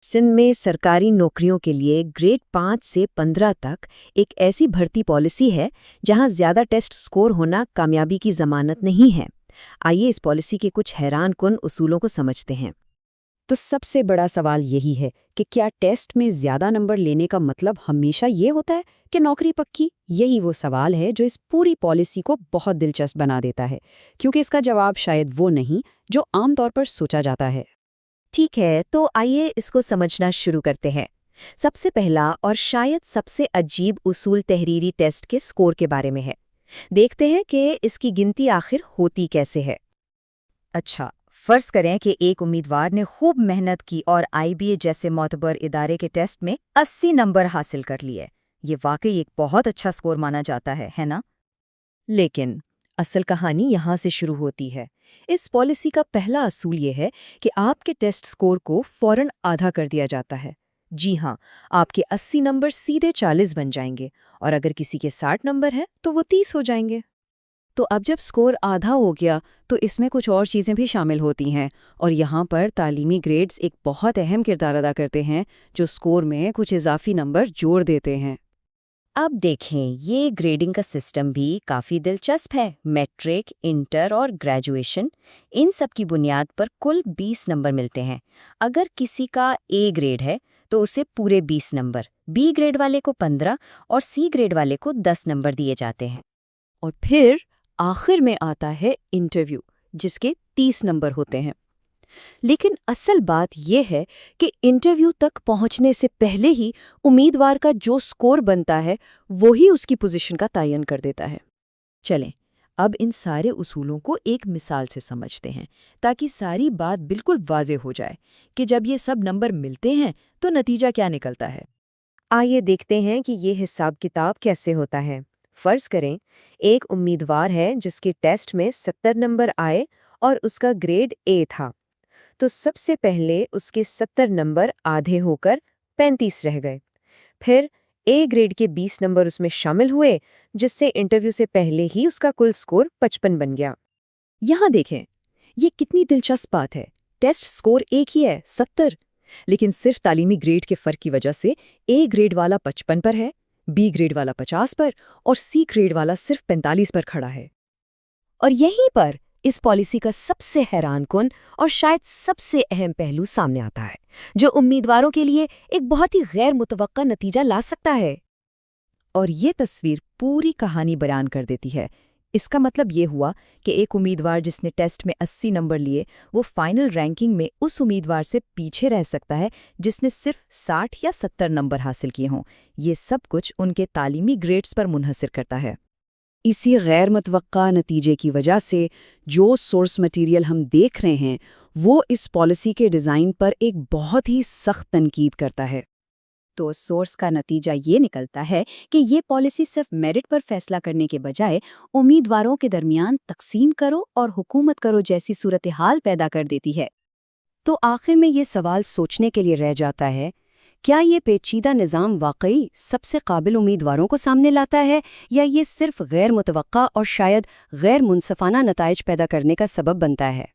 सिंध में सरकारी नौकरियों के लिए ग्रेड 5 से 15 तक एक ऐसी भर्ती पॉलिसी है जहां ज्यादा टेस्ट स्कोर होना कामयाबी की जमानत नहीं है। आइए इस पॉलिसी के कुछ हैरानकुन उसूलों को समझते हैं। तो सबसे बड़ा सवाल यही है कि क्या टेस्ट में ज्यादा नंबर लेने का मतलब हमेशा ये होता है कि नौकरी पक्की? यही वो सवाल है जो इस पूरी पॉलिसी को बहुत दिलचस्प बना देता है, क्योंकि इसका जवाब शायद वो नहीं जो आमतौर पर सोचा जाता है। ठीक है, तो आइए इसको समझना शुरू करते हैं। सबसे पहला और शायद सबसे अजीब उसूल तहरीरी टेस्ट के स्कोर के बारे में है। देखते हैं कि इसकी गिनती आखिर होती कैसे है। अच्छा, फर्ज करें कि एक उम्मीदवार ने खूब मेहनत की और आईबीए जैसे मोतबर इदारे के टेस्ट में 80 नंबर हासिल कर लिए। ये वाकई एक बहुत अच्छा स्कोर माना जाता है ना? लेकिन असल कहानी यहाँ से शुरू होती है। इस पॉलिसी का पहला असूल ये है कि आपके टेस्ट स्कोर को फौरन आधा कर दिया जाता है। जी हाँ, आपके 80 नंबर सीधे 40 बन जाएंगे और अगर किसी के 60 नंबर हैं तो वो 30 हो जाएंगे। तो अब जब स्कोर आधा हो गया तो इसमें कुछ और चीज़ें भी शामिल होती हैं, और यहाँ पर तालीमी ग्रेड्स एक बहुत अहम किरदार अदा करते हैं जो स्कोर में कुछ इजाफी नंबर जोड़ देते हैं। अब देखें, ये ग्रेडिंग का सिस्टम भी काफ़ी दिलचस्प है। मैट्रिक, इंटर और ग्रेजुएशन, इन सब की बुनियाद पर कुल 20 नंबर मिलते हैं। अगर किसी का ए ग्रेड है तो उसे पूरे 20 नंबर, बी ग्रेड वाले को 15 और सी ग्रेड वाले को 10 नंबर दिए जाते हैं। और फिर आखिर में आता है इंटरव्यू, जिसके 30 नंबर होते हैं। लेकिन असल बात यह है कि इंटरव्यू तक पहुंचने से पहले ही उम्मीदवार का जो स्कोर बनता है वही उसकी पोजीशन का तयन कर देता है। चलें, अब इन सारे उसूलों को एक मिसाल से समझते हैं ताकि सारी बात बिल्कुल वाज़ेह हो जाए कि जब ये सब नंबर मिलते हैं तो नतीजा क्या निकलता है। आइए देखते हैं कि ये हिसाब किताब कैसे होता है। फर्ज करें, एक उम्मीदवार है जिसके टेस्ट में 70 नंबर आए और उसका ग्रेड ए था। तो सबसे पहले उसके 70 नंबर आधे होकर 35 रह गए। फिर ए ग्रेड के 20 नंबर उसमें शामिल हुए, जिससे इंटरव्यू से पहले ही उसका कुल स्कोर 55 बन गया। यहाँ देखें, ये कितनी दिलचस्प बात है। टेस्ट स्कोर एक ही है, 70, लेकिन सिर्फ तालीमी ग्रेड के फर्क की वजह से ए ग्रेड वाला 55 पर है, बी ग्रेड वाला 50 पर और सी ग्रेड वाला सिर्फ 45 पर खड़ा है। और यहीं पर इस पॉलिसी का सबसे हैरानकुन और शायद सबसे अहम पहलू सामने आता है, जो उम्मीदवारों के लिए एक बहुत ही गैर मुतवक्का नतीजा ला सकता है। और ये तस्वीर पूरी कहानी बयान कर देती है। इसका मतलब ये हुआ कि एक उम्मीदवार जिसने टेस्ट में 80 नंबर लिए, वो फाइनल रैंकिंग में उस उम्मीदवार से पीछे रह सकता है जिसने सिर्फ 60 या 70 नंबर हासिल किए हों। ये सब कुछ उनके तालीमी ग्रेड्स पर मुनहसर करता है। इसी गैर मुतवक्का नतीजे की वजह से जो सोर्स मटेरियल हम देख रहे हैं वो इस पॉलिसी के डिज़ाइन पर एक बहुत ही सख्त तनकीद करता है। तो सोर्स का नतीजा ये निकलता है कि ये पॉलिसी सिर्फ मेरिट पर फैसला करने के बजाय उम्मीदवारों के दरमियान तकसीम करो और हुकूमत करो जैसी सूरत हाल पैदा कर देती है। तो आखिर में ये सवाल सोचने के लिए रह जाता है, क्या ये पेचीदा निज़ाम वाकई सबसे काबिल उम्मीदवारों को सामने लाता है, या ये सिर्फ गैर मुतवक्का और शायद गैर मुनसफाना नताइज पैदा करने का सबब बनता है?